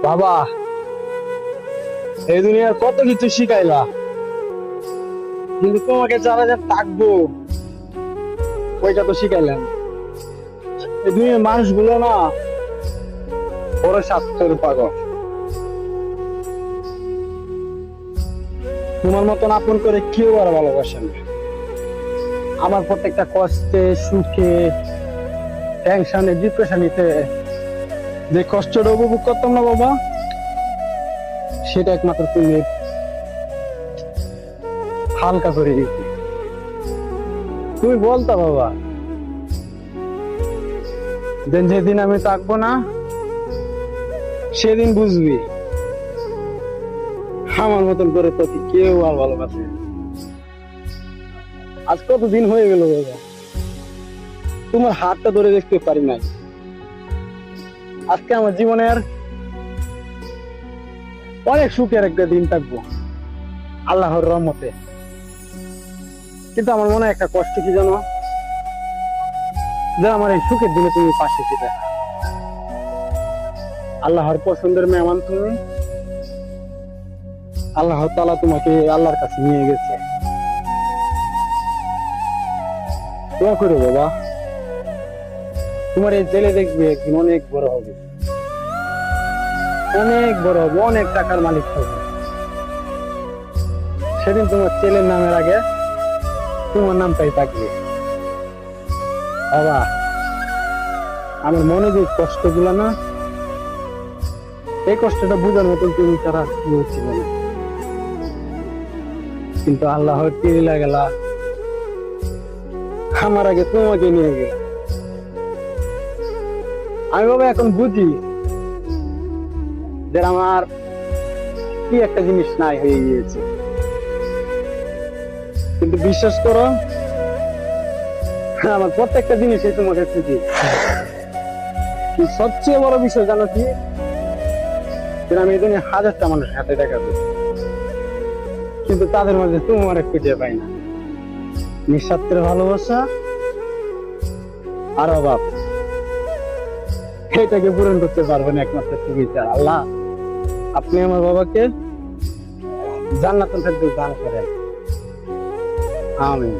বাবা, এই দুনিয়ার কত কিছু শিখাইলা, কিন্তু তোমাকে যারা যা থাকবো ওইটা তো শিখাইলাম। এই দুনিয়ার মানুষগুলো না বড় স্বার্থের পাগল। তোমার মতন আপন করে কেউ আর ভালোবাসে না। আমার প্রত্যেকটা কষ্টে সুখে টেনশনে ডিপ্রেশনিতে যে কষ্টটা উপভোগ করতাম না বাবা, সেটা একমাত্র তুমি হালকা করে দিতে। তুমি বলতা বাবা, যেদিন আমি থাকবো না সেদিন বুঝবি আমার মতন করে তোকে কেউ আর ভালোবাসে না। আজ কতদিন হয়ে গেল বাবা, তোমার হাতটা ধরে দেখতে পারি নাই। আজকে আমার জীবনের অনেক সুখের একটা দিন থাকবো আল্লাহর রহমতে। কিন্তু আমার মনে একটা কষ্ট কি জানো, যে আমার এই সুখের দিনে তুমি পাশে ছিলে। আল্লাহর পছন্দের মেহমান তুমি, আল্লাহ তাআলা তোমাকে আল্লাহর কাছে নিয়ে গেছে। দোয়া করো বাবা, তোমার এই ছেলে দেখবে একদিন অনেক বড় হবে, অনেক বড় হবে, অনেক টাকার মালিক হবে। সেদিন তোমার ছেলের নামের আগে তোমার নামটাই থাকবে। বাবা, আমার মনে যে কষ্টগুলো না, এই কষ্টটা বুঝার মতন তুমি তারা ছিল না, কিন্তু আল্লাহর টিলা গেলা আমার আগে তোমাকে নিয়ে গেল। আমি বাবা এখন বুঝি যে আমার কি একটা জিনিস নাই হয়ে গিয়েছে। কিন্তু বিশ্বাস করো, আমার প্রত্যেকটা জিনিসই তোমাকে খুঁজি। সবচেয়ে বড় বিষয় জানো কি, আমি এই দুনিয়া হাজারটা মানুষের হাতে দেখা যাই, কিন্তু তাদের মাঝে তোমার খুঁজে পাই না। নিঃস্বার্থের ভালোবাসা আর অভাব, এটাকে পূরণ করতে পারবে না একমাত্র তুমি ছাড়া। আল্লাহ, আপনি আমার বাবাকে জান্নাতুল ফেরদৌস দান করেন। আমিন।